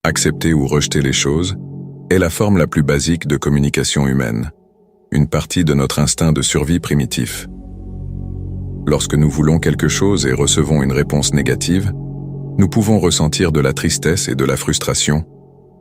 accepter ou rejeter les choses, est la forme la plus basique de communication humaine, une partie de notre instinct de survie primitif. Lorsque nous voulons quelque chose et recevons une réponse négative, nous pouvons ressentir de la tristesse et de la frustration,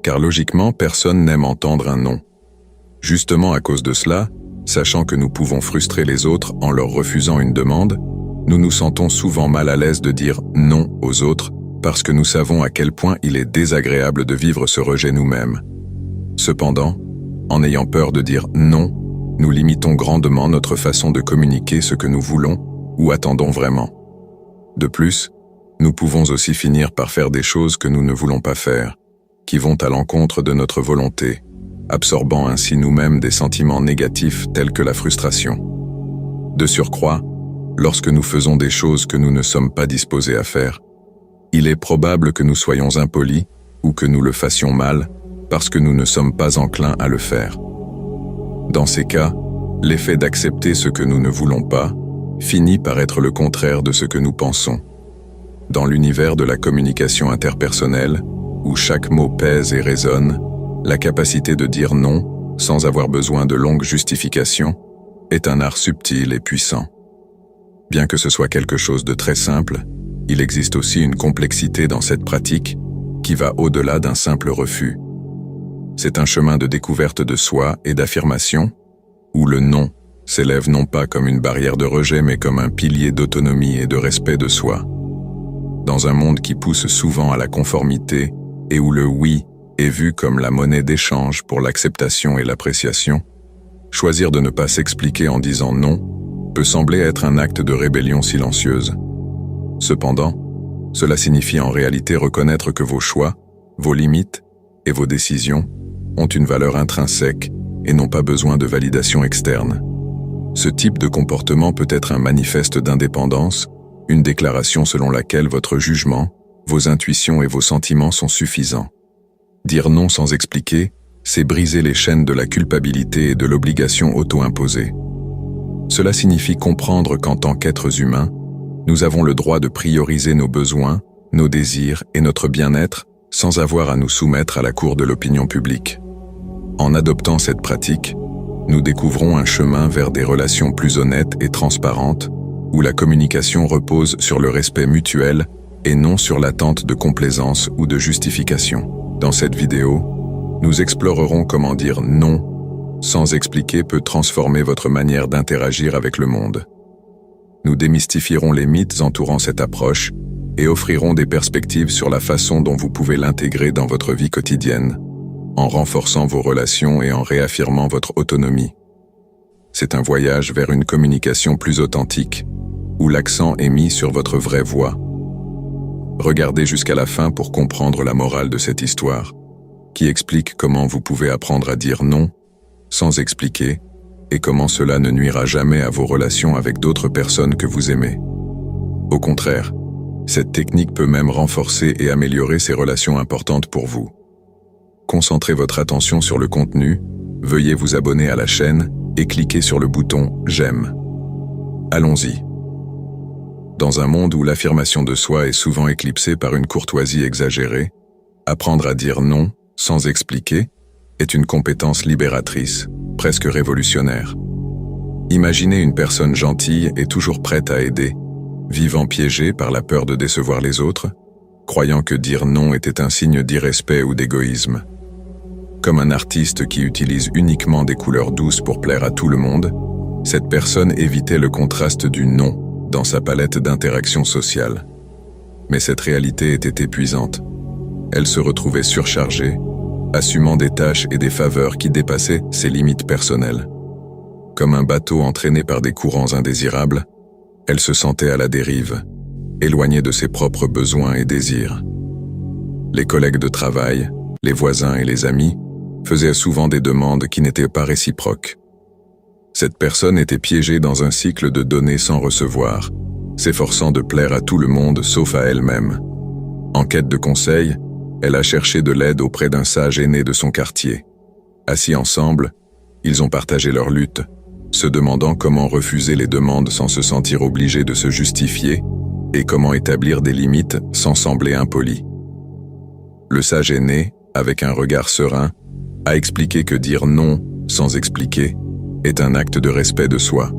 car logiquement, personne n'aime entendre un non. Justement à cause de cela, sachant que nous pouvons frustrer les autres en leur refusant une demande, nous nous sentons souvent mal à l'aise de dire non aux autres parce que nous savons à quel point il est désagréable de vivre ce rejet nous-mêmes. Cependant, en ayant peur de dire non, nous limitons grandement notre façon de communiquer ce que nous voulons ou attendons vraiment. De plus, nous pouvons aussi finir par faire des choses que nous ne voulons pas faire, qui vont à l'encontre de notre volonté, absorbant ainsi nous-mêmes des sentiments négatifs tels que la frustration. De surcroît, lorsque nous faisons des choses que nous ne sommes pas disposés à faire, il est probable que nous soyons impolis ou que nous le fassions mal parce que nous ne sommes pas enclins à le faire. Dans ces cas, l'effet d'accepter ce que nous ne voulons pas finit par être le contraire de ce que nous pensons. Dans l'univers de la communication interpersonnelle, où chaque mot pèse et résonne, la capacité de dire non, sans avoir besoin de longues justifications, est un art subtil et puissant. Bien que ce soit quelque chose de très simple, il existe aussi une complexité dans cette pratique qui va au-delà d'un simple refus. C'est un chemin de découverte de soi et d'affirmation, où le non s'élève non pas comme une barrière de rejet mais comme un pilier d'autonomie et de respect de soi. Dans un monde qui pousse souvent à la conformité et où le oui est vu comme la monnaie d'échange pour l'acceptation et l'appréciation, choisir de ne pas s'expliquer en disant non peut sembler être un acte de rébellion silencieuse. Cependant, cela signifie en réalité reconnaître que vos choix, vos limites et vos décisions ont une valeur intrinsèque et n'ont pas besoin de validation externe. Ce type de comportement peut être un manifeste d'indépendance, une déclaration selon laquelle votre jugement, vos intuitions et vos sentiments sont suffisants. Dire non sans expliquer, c'est briser les chaînes de la culpabilité et de l'obligation auto-imposée. Cela signifie comprendre qu'en tant qu'êtres humains, nous avons le droit de prioriser nos besoins, nos désirs et notre bien-être sans avoir à nous soumettre à la cour de l'opinion publique. En adoptant cette pratique, nous découvrons un chemin vers des relations plus honnêtes et transparentes, où la communication repose sur le respect mutuel et non sur l'attente de complaisance ou de justification. Dans cette vidéo, nous explorerons comment dire non sans expliquer peut transformer votre manière d'interagir avec le monde. Nous démystifierons les mythes entourant cette approche et offrirons des perspectives sur la façon dont vous pouvez l'intégrer dans votre vie quotidienne, en renforçant vos relations et en réaffirmant votre autonomie. C'est un voyage vers une communication plus authentique, où l'accent est mis sur votre vraie voix. Regardez jusqu'à la fin pour comprendre la morale de cette histoire, qui explique comment vous pouvez apprendre à dire non, sans expliquer, et comment cela ne nuira jamais à vos relations avec d'autres personnes que vous aimez. Au contraire, cette technique peut même renforcer et améliorer ces relations importantes pour vous. Concentrez votre attention sur le contenu, veuillez vous abonner à la chaîne et cliquez sur le bouton « J'aime ». Allons-y. Dans un monde où l'affirmation de soi est souvent éclipsée par une courtoisie exagérée, apprendre à dire non, sans expliquer, est une compétence libératrice, presque révolutionnaire. Imaginez une personne gentille et toujours prête à aider, vivant piégée par la peur de décevoir les autres, croyant que dire non était un signe d'irrespect ou d'égoïsme. Comme un artiste qui utilise uniquement des couleurs douces pour plaire à tout le monde, cette personne évitait le contraste du non dans sa palette d'interactions sociales. Mais cette réalité était épuisante. Elle se retrouvait surchargée, assumant des tâches et des faveurs qui dépassaient ses limites personnelles. Comme un bateau entraîné par des courants indésirables, elle se sentait à la dérive, éloignée de ses propres besoins et désirs. Les collègues de travail, les voisins et les amis faisaient souvent des demandes qui n'étaient pas réciproques. Cette personne était piégée dans un cycle de donner sans recevoir, s'efforçant de plaire à tout le monde sauf à elle-même. En quête de conseils, elle a cherché de l'aide auprès d'un sage aîné de son quartier. Assis ensemble, ils ont partagé leur lutte, se demandant comment refuser les demandes sans se sentir obligés de se justifier et comment établir des limites sans sembler impolis. Le sage aîné, avec un regard serein, a expliqué que dire non sans expliquer est un acte de respect de soi.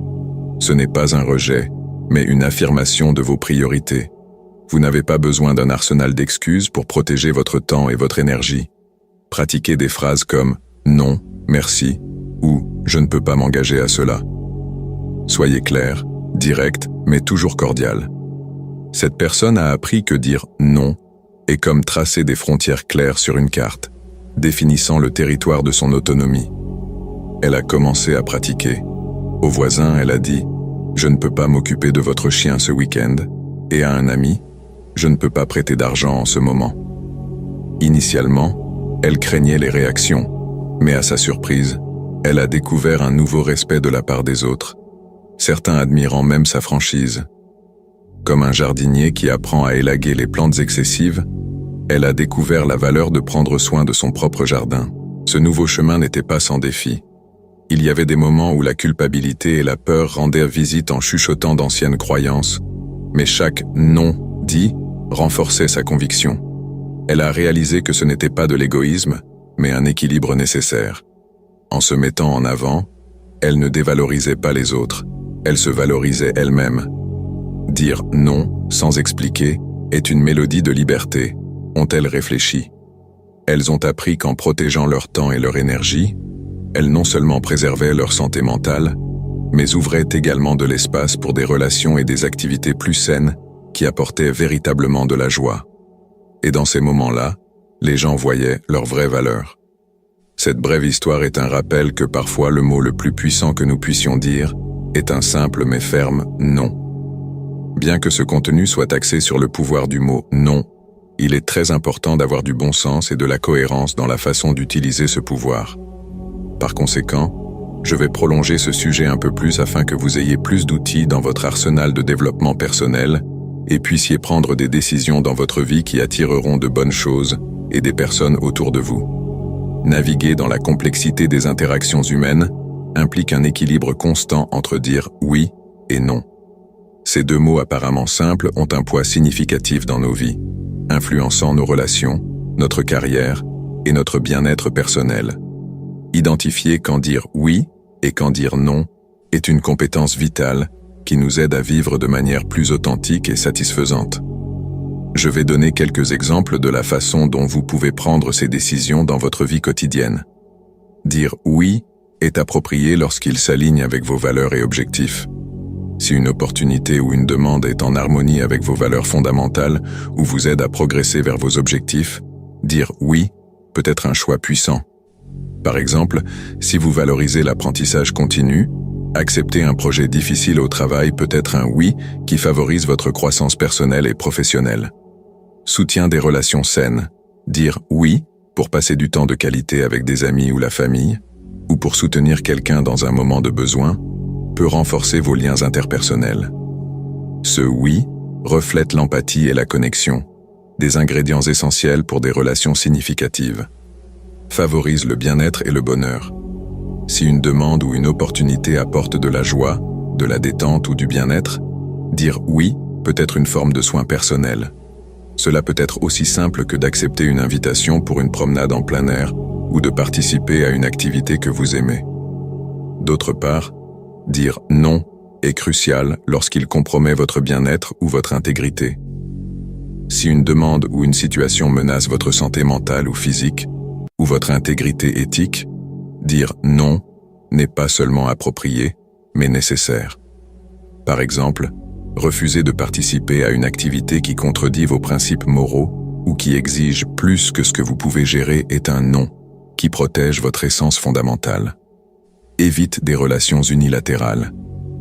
Ce n'est pas un rejet, mais une affirmation de vos priorités. Vous n'avez pas besoin d'un arsenal d'excuses pour protéger votre temps et votre énergie. Pratiquez des phrases comme « non, merci » ou « je ne peux pas m'engager à cela ». Soyez clair, direct, mais toujours cordial. Cette personne a appris que dire « non » est comme tracer des frontières claires sur une carte, définissant le territoire de son autonomie. Elle a commencé à pratiquer. Au voisin, elle a dit « je ne peux pas m'occuper de votre chien ce week-end » et à un ami « je ne peux pas prêter d'argent en ce moment ». Initialement, elle craignait les réactions, mais à sa surprise, elle a découvert un nouveau respect de la part des autres, certains admirant même sa franchise. Comme un jardinier qui apprend à élaguer les plantes excessives, elle a découvert la valeur de prendre soin de son propre jardin. Ce nouveau chemin n'était pas sans défi. Il y avait des moments où la culpabilité et la peur rendaient visite en chuchotant d'anciennes croyances, mais chaque « non » dit renforçait sa conviction. Elle a réalisé que ce n'était pas de l'égoïsme, mais un équilibre nécessaire. En se mettant en avant, elle ne dévalorisait pas les autres, elle se valorisait elle-même. Dire « non » sans expliquer est une mélodie de liberté, ont-elles réfléchi. Elles ont appris qu'en protégeant leur temps et leur énergie, elles non seulement préservaient leur santé mentale, mais ouvraient également de l'espace pour des relations et des activités plus saines qui apportaient véritablement de la joie. Et dans ces moments-là, les gens voyaient leur vraie valeur. Cette brève histoire est un rappel que parfois le mot le plus puissant que nous puissions dire est un simple mais ferme « non ». Bien que ce contenu soit axé sur le pouvoir du mot « non », il est très important d'avoir du bon sens et de la cohérence dans la façon d'utiliser ce pouvoir. Par conséquent, je vais prolonger ce sujet un peu plus afin que vous ayez plus d'outils dans votre arsenal de développement personnel et puissiez prendre des décisions dans votre vie qui attireront de bonnes choses et des personnes autour de vous. Naviguer dans la complexité des interactions humaines implique un équilibre constant entre dire « oui » et « non ». Ces deux mots apparemment simples ont un poids significatif dans nos vies, influençant nos relations, notre carrière et notre bien-être personnel. Identifier quand dire oui et quand dire non est une compétence vitale qui nous aide à vivre de manière plus authentique et satisfaisante. Je vais donner quelques exemples de la façon dont vous pouvez prendre ces décisions dans votre vie quotidienne. Dire oui est approprié lorsqu'il s'aligne avec vos valeurs et objectifs. Si une opportunité ou une demande est en harmonie avec vos valeurs fondamentales ou vous aide à progresser vers vos objectifs, dire oui peut être un choix puissant. Par exemple, si vous valorisez l'apprentissage continu, accepter un projet difficile au travail peut être un oui qui favorise votre croissance personnelle et professionnelle. Soutien des relations saines. Dire oui pour passer du temps de qualité avec des amis ou la famille, ou pour soutenir quelqu'un dans un moment de besoin, peut renforcer vos liens interpersonnels. Ce oui reflète l'empathie et la connexion, des ingrédients essentiels pour des relations significatives. Favorise le bien-être et le bonheur. Si une demande ou une opportunité apporte de la joie, de la détente ou du bien-être, dire oui peut être une forme de soin personnel. Cela peut être aussi simple que d'accepter une invitation pour une promenade en plein air ou de participer à une activité que vous aimez. D'autre part, dire non est crucial lorsqu'il compromet votre bien-être ou votre intégrité. Si une demande ou une situation menace votre santé mentale ou physique, ou votre intégrité éthique, dire non n'est pas seulement approprié, mais nécessaire. Par exemple, refuser de participer à une activité qui contredit vos principes moraux ou qui exige plus que ce que vous pouvez gérer est un non qui protège votre essence fondamentale. Évite des relations unilatérales.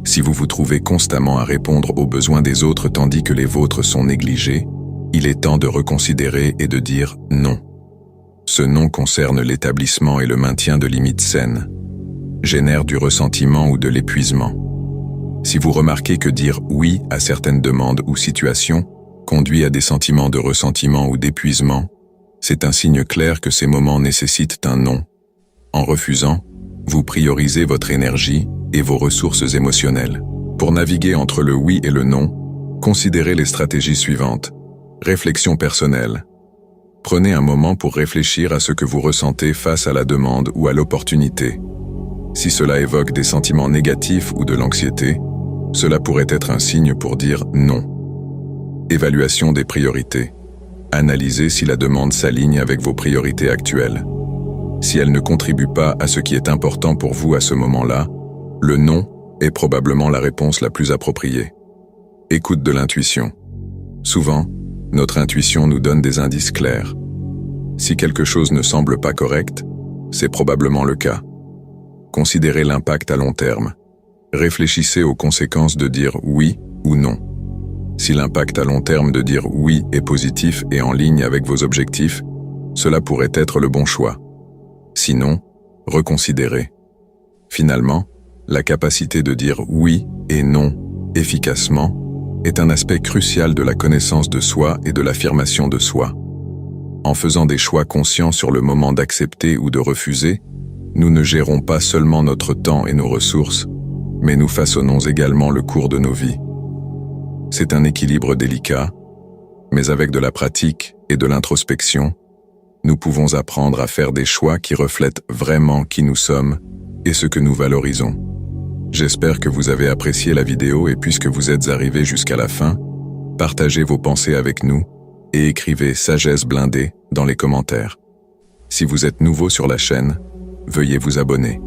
Si vous vous trouvez constamment à répondre aux besoins des autres tandis que les vôtres sont négligés, il est temps de reconsidérer et de dire non. Ce non concerne l'établissement et le maintien de limites saines, génère du ressentiment ou de l'épuisement. Si vous remarquez que dire oui à certaines demandes ou situations conduit à des sentiments de ressentiment ou d'épuisement, c'est un signe clair que ces moments nécessitent un non. En refusant, vous priorisez votre énergie et vos ressources émotionnelles. Pour naviguer entre le oui et le non, considérez les stratégies suivantes. Réflexion personnelle. Prenez un moment pour réfléchir à ce que vous ressentez face à la demande ou à l'opportunité. Si cela évoque des sentiments négatifs ou de l'anxiété, cela pourrait être un signe pour dire non. Évaluation des priorités. Analysez si la demande s'aligne avec vos priorités actuelles. Si elle ne contribue pas à ce qui est important pour vous à ce moment-là, le non est probablement la réponse la plus appropriée. Écoute de l'intuition. Souvent, notre intuition nous donne des indices clairs. Si quelque chose ne semble pas correct, c'est probablement le cas. Considérez l'impact à long terme. Réfléchissez aux conséquences de dire oui ou non. Si l'impact à long terme de dire oui est positif et en ligne avec vos objectifs, cela pourrait être le bon choix. Sinon, reconsidérez. Finalement, la capacité de dire oui et non efficacement est un aspect crucial de la connaissance de soi et de l'affirmation de soi. En faisant des choix conscients sur le moment d'accepter ou de refuser, nous ne gérons pas seulement notre temps et nos ressources, mais nous façonnons également le cours de nos vies. C'est un équilibre délicat, mais avec de la pratique et de l'introspection, nous pouvons apprendre à faire des choix qui reflètent vraiment qui nous sommes et ce que nous valorisons. J'espère que vous avez apprécié la vidéo et puisque vous êtes arrivé jusqu'à la fin, partagez vos pensées avec nous et écrivez Sagesse blindée dans les commentaires. Si vous êtes nouveau sur la chaîne, veuillez vous abonner.